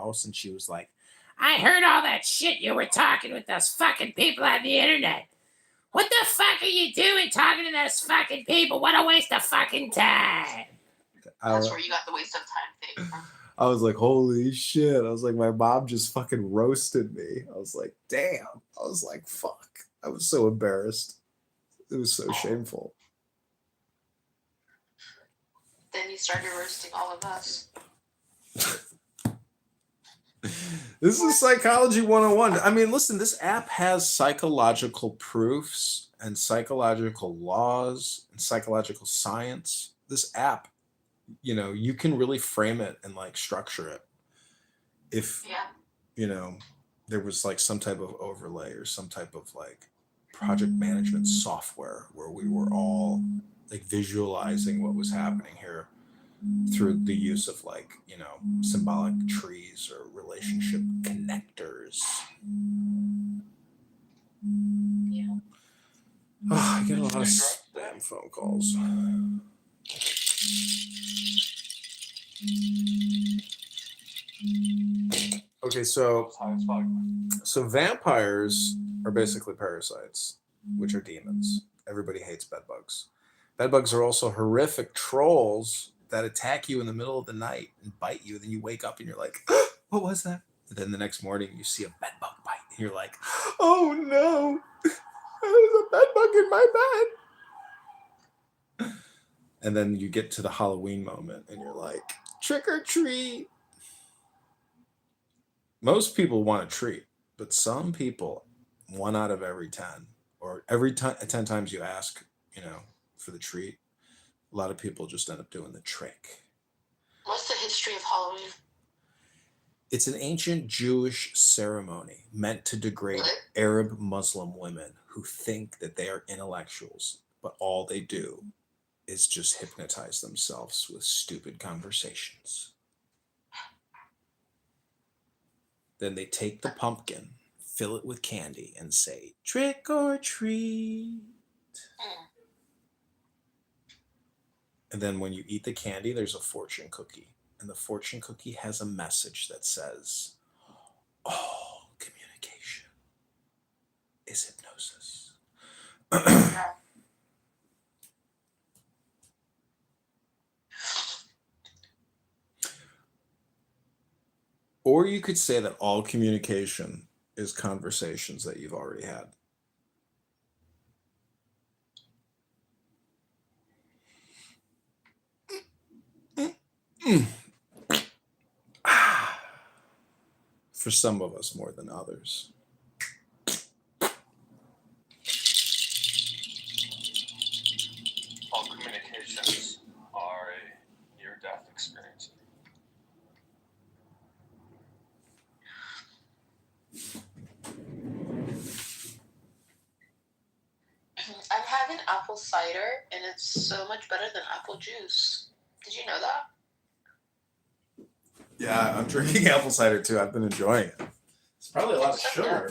house, and she was like, I heard all that shit you were talking with those fucking people on the internet. What the fuck are you doing talking to those fucking people? What a waste of fucking time. That's where you got the waste of time thing from. I was like, holy shit. I was like, my mom just fucking roasted me. I was like, damn. I was like, fuck. I was so embarrassed. It was so shameful. Then you started roasting all of us. This is Psychology 101. I mean, listen, this app has psychological proofs and psychological laws and psychological science. This app, you know, you can really frame it and like structure it. If, you know, there was like some type of overlay or some type of like project management software where we were all like visualizing what was happening here through the use of like, you know, symbolic trees or relationship connectors. Yeah. Oh, I get a lot of spam phone calls. Okay, so vampires are basically parasites, which are demons. Everybody hates bedbugs. Bedbugs are also horrific trolls that attack you in the middle of the night and bite you. Then you wake up and you're like, what was that? And then the next morning you see a bedbug bite and you're like, oh no, there's a bedbug in my bed. And then you get to the Halloween moment and you're like, trick or treat. Most people want a treat, but some people, 1 out of every 10, or every 10 times you ask, you know, for the treat, a lot of people just end up doing the trick. What's the history of Halloween? It's an ancient Jewish ceremony meant to degrade Arab Muslim women who think that they are intellectuals, but all they do is just hypnotize themselves with stupid conversations. Then they take the pumpkin, fill it with candy, and say, trick or treat. And then when you eat the candy, there's a fortune cookie. And the fortune cookie has a message that says, all communication is hypnosis. Or you could say that all communication is conversations that you've already had. For some of us more than others. All communications are a near-death experience. I'm having apple cider, and it's so much better than apple juice. Did you know that? Yeah, I'm drinking apple cider too. I've been enjoying it. It's probably a lot of sugar. I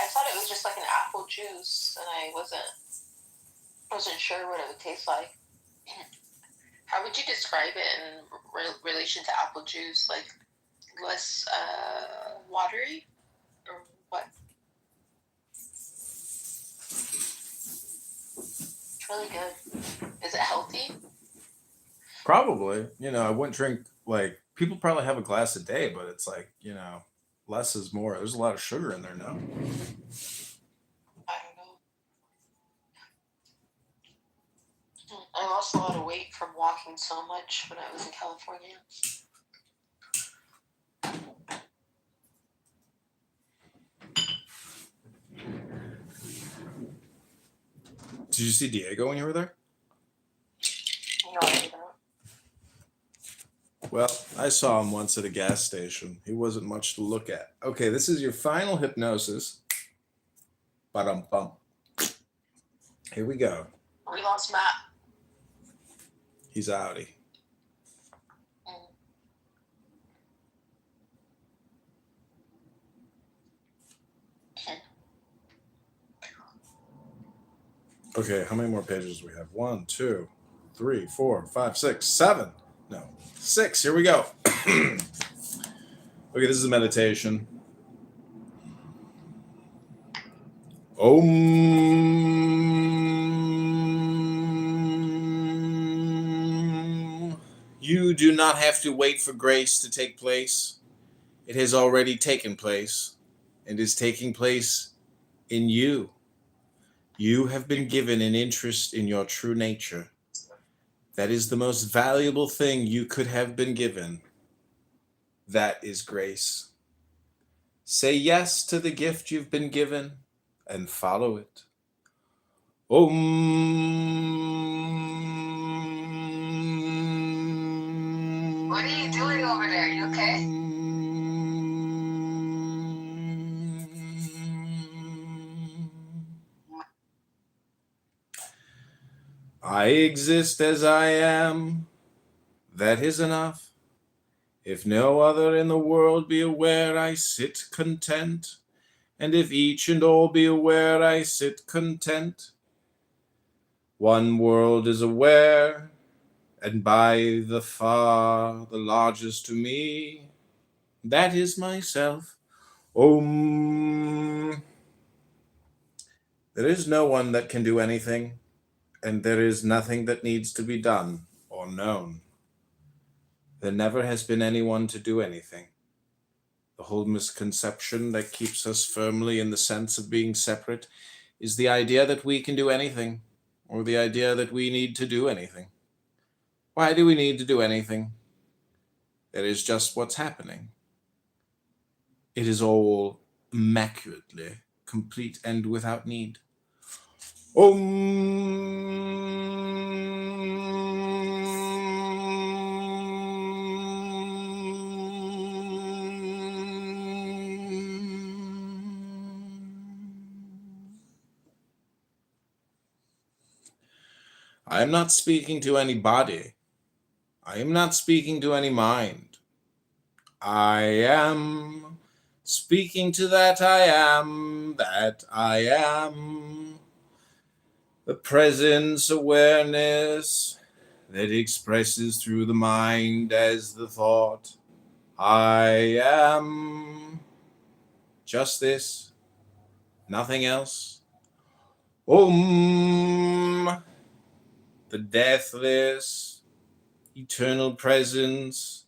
thought it was just like an apple juice, and I wasn't sure what it would taste like. How would you describe it in relation to apple juice? Like less watery, or what? It's really good. Is it healthy? Probably. You know, I wouldn't drink, like, people probably have a glass a day, but it's like, you know, less is more. There's a lot of sugar in there now. I don't know. I lost a lot of weight from walking so much when I was in California. Did you see Diego when you were there? No, I didn't. Well, I saw him once at a gas station. He wasn't much to look at. Okay, this is your final hypnosis. Ba-dum-bum. Here we go. We lost Matt. He's outie. Okay, how many more pages do we have? 1, 2, 3, 4, 5, 6, 7. No, 6. Here we go. Okay, this is a meditation. Om. You do not have to wait for grace to take place. It has already taken place and is taking place in you. You have been given an interest in your true nature. That is the most valuable thing you could have been given. That is grace. Say yes to the gift you've been given and follow it. Om. What are you doing over there? You okay? I exist as I am. That is enough. If no other in the world be aware, I sit content. And if each and all be aware, I sit content. One world is aware, and by the far the largest to me, that is myself. Om. There is no one that can do anything, and there is nothing that needs to be done or known. There never has been anyone to do anything. The whole misconception that keeps us firmly in the sense of being separate is the idea that we can do anything, or the idea that we need to do anything. Why do we need to do anything? It is just what's happening. It is all immaculately complete and without need. I am not speaking to any body. I am not speaking to any mind. I am speaking to that I am, that I am. The presence awareness that expresses through the mind as the thought. I am just this, nothing else. Om, the deathless, eternal presence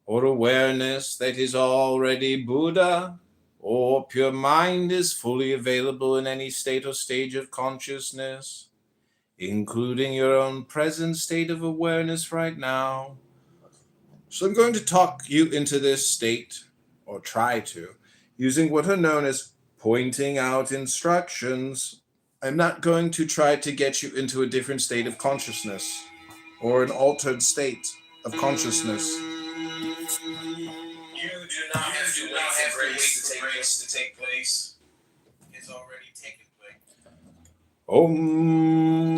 or awareness that is already Buddha or pure mind is fully available in any state or stage of consciousness, including your own present state of awareness right now. So I'm going to talk you into this state, or try to, using what are known as pointing out instructions. I'm not going to try to get you into a different state of consciousness, or an altered state of consciousness. You do not have to wait for grace to take place. It's already taken place. Om.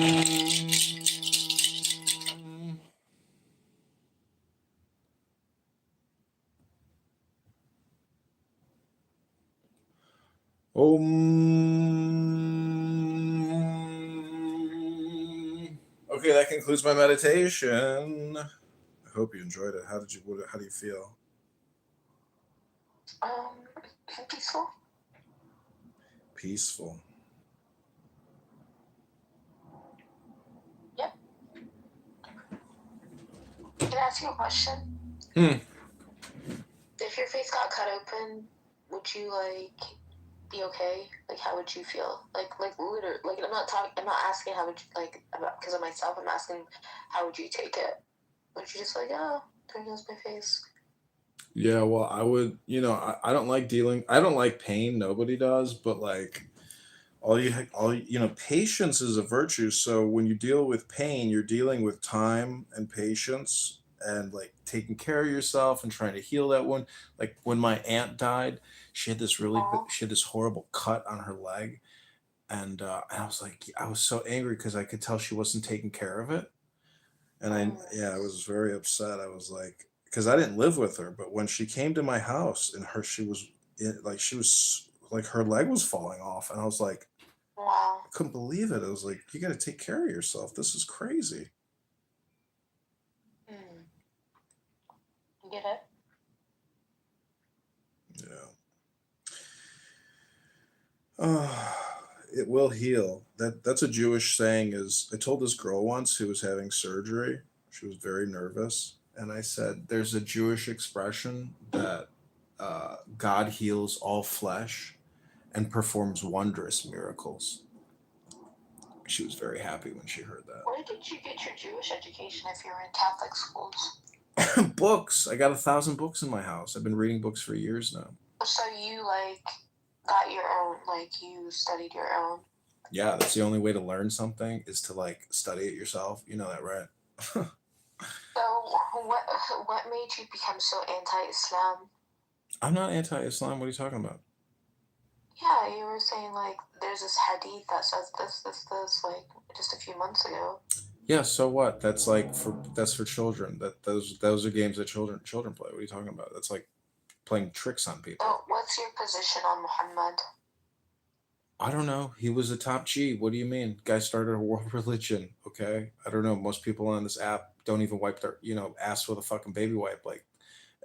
Om. Okay, that concludes my meditation. I hope you enjoyed it. How do you feel? Peaceful. Peaceful. Yep. Can I ask you a question? If your face got cut open, would you be okay? How would you feel? Literally, I'm not asking how would you about because of myself. I'm asking how would you take it? Would you just oh, there goes my face? Yeah, well, I would, I don't like I don't like pain. Nobody does, but patience is a virtue. So when you deal with pain, you're dealing with time and patience and taking care of yourself and trying to heal that one. Like when my aunt died, she had this she had this horrible cut on her leg. And I was so angry because I could tell she wasn't taking care of it. And I was very upset. I was because I didn't live with her, but when she came to my house and she was her leg was falling off. And I was like, wow. I couldn't believe it. I was like, you got to take care of yourself. This is crazy. Get it? It will heal. That's a Jewish saying. Is I told this girl once who was having surgery. She was very nervous, and I said, "There's a Jewish expression that God heals all flesh and performs wondrous miracles." She was very happy when she heard Where did you get your Jewish education if you were in Catholic schools? that. Books. I got 1,000 books in my house. I've been reading books for years now. So you like got your own, like you studied your own. Yeah, that's the only way to learn something is to like study it yourself. You know that, right? So what made you become so anti-Islam? I'm not anti-Islam. What are you talking about? Yeah, you were saying like there's this hadith that says this like just a few months ago. Yeah, so what? That's for children. Those are games that children play. What are you talking about? That's like playing tricks on people. So what's your position on Muhammad? I don't know. He was a top G. What do you mean? Guy started a world religion. Okay. I don't know. Most people on this app don't even wipe their, ass with a fucking baby wipe. Like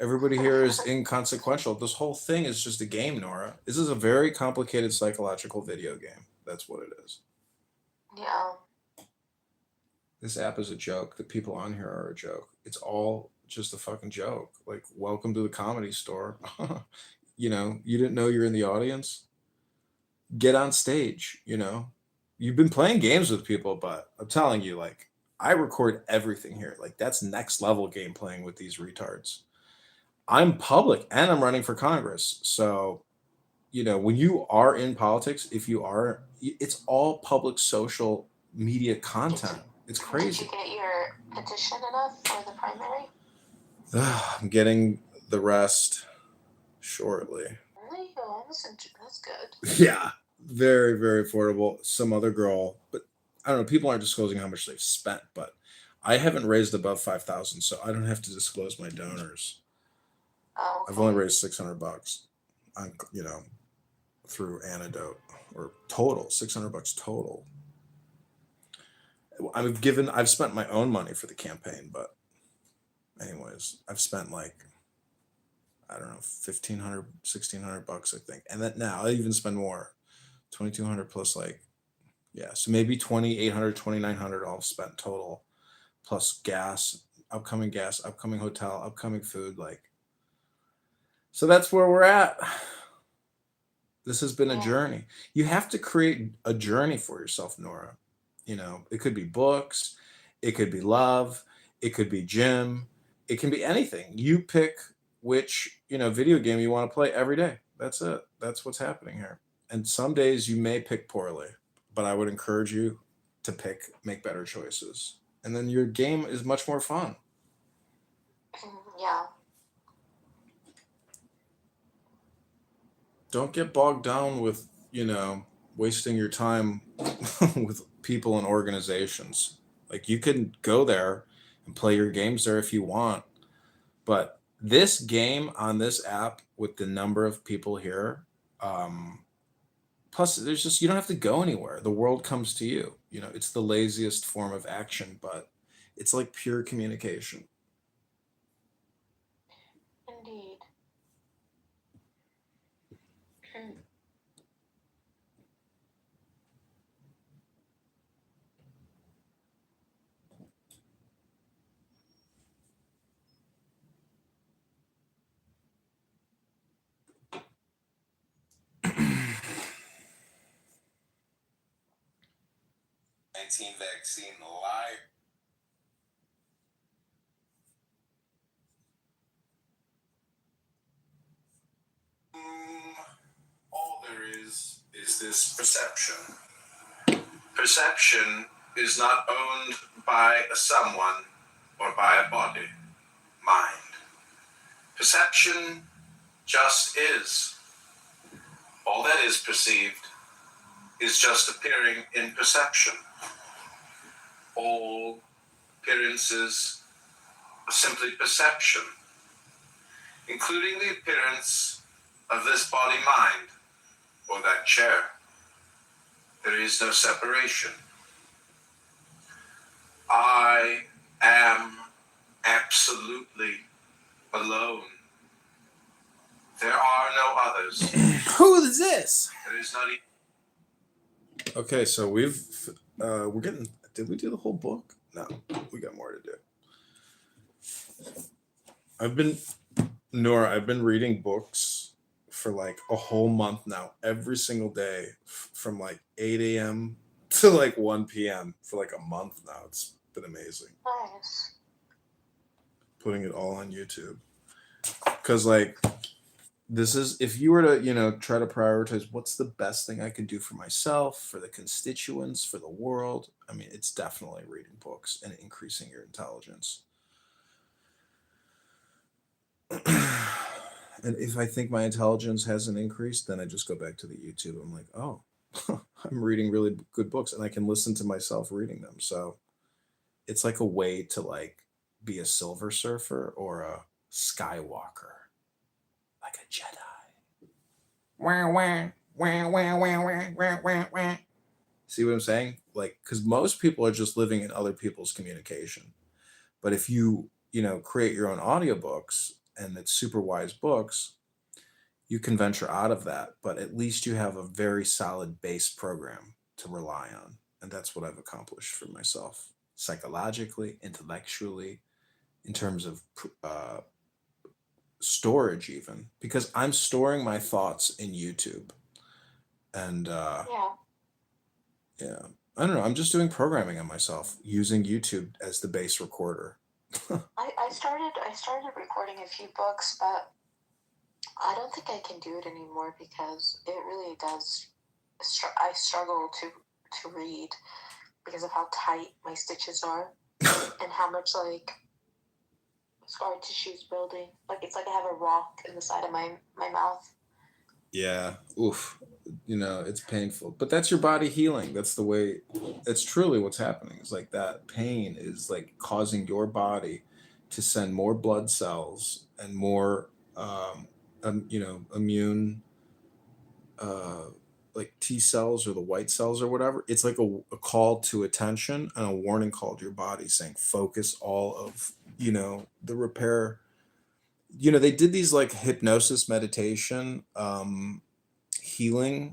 everybody here is inconsequential. This whole thing is just a game, Nora. This is a very complicated psychological video game. That's what it is. Yeah. This app is a joke. The people on here are a joke. It's all just a fucking joke. Like, welcome to the comedy store. You didn't know you're in the audience. Get on stage. You've been playing games with people, but I'm telling you, like, I record everything here. Like, that's next level game playing with these retards. I'm public and I'm running for Congress. So, when you are in politics, it's all public social media content. It's crazy. Did you get your petition enough for the primary? I'm getting the rest shortly. Really? Oh, that's good. Yeah, very, very affordable. Some other girl, but I don't know. People aren't disclosing how much they've spent, but I haven't raised above 5,000, so I don't have to disclose my donors. Oh, okay. I've only raised $600 on, through Antidote, or total $600 total. I've spent my own money for the campaign, but anyways, I've spent like, I don't know, $1,500, $1,600, I think. And then now I even spend more, 2,200 plus so maybe 2,800, 2,900 all spent total, plus gas, upcoming hotel, upcoming food. So that's where we're at. This has been a journey. You have to create a journey for yourself, Nora. It could be books, it could be love, it could be gym, it can be anything. You pick which, video game you want to play every day. That's it. That's what's happening here. And some days you may pick poorly, but I would encourage you to make better choices. And then your game is much more fun. Yeah. Don't get bogged down with, wasting your time with people and organizations. Like, you can go there and play your games there if you want. But this game on this app with the number of people here, plus you don't have to go anywhere. The world comes to you. It's the laziest form of action, but it's like pure communication. Indeed. 19 vaccine live. All there is this perception. Perception is not owned by a someone or by a body, mind. Perception just is. All that is perceived is just appearing in perception. All appearances are simply perception, including the appearance of this body-mind or that chair. There is no separation. I am absolutely alone. There are no others. Who is this? There is not Okay, so we're getting. Did we do the whole book? No, we got more to do. I've been Nora. I've been reading books for like a whole month now, every single day, from like 8 a.m. to like 1 p.m. for like a month now. It's been amazing. Nice. Putting it all on YouTube because like this is if you were to try to prioritize what's the best thing I could do for myself, for the constituents, for the world. I mean, it's definitely reading books and increasing your intelligence. And if I think my intelligence hasn't increased, then I just go back to the YouTube. I'm like, oh, I'm reading really good books, and I can listen to myself reading them. So it's like a way to like be a silver surfer or a skywalker, like a Jedi. Wah, wah, wah, wah, wah, wah, wah, wah, wah. See what I'm saying? Like, because most people are just living in other people's communication. But if you create your own audiobooks and it's super wise books, you can venture out of that. But at least you have a very solid base program to rely on. And that's what I've accomplished for myself psychologically, intellectually, in terms of storage, even because I'm storing my thoughts in YouTube. And Yeah. yeah, I don't know. I'm just doing programming on myself using YouTube as the base recorder. I started recording a few books, but I don't think I can do it anymore because it really does. I struggle to read because of how tight my stitches are and how much like scar tissue is building. Like it's like I have a rock in the side of my mouth. Yeah, oof. It's painful, but that's your body healing. That's the way. It's truly what's happening. It's like that pain is like causing your body to send more blood cells and more, immune, uh, like T cells or the white cells or whatever. It's like a call to attention and a warning call to your body saying, focus all of, the repair. They did these like hypnosis meditation, healing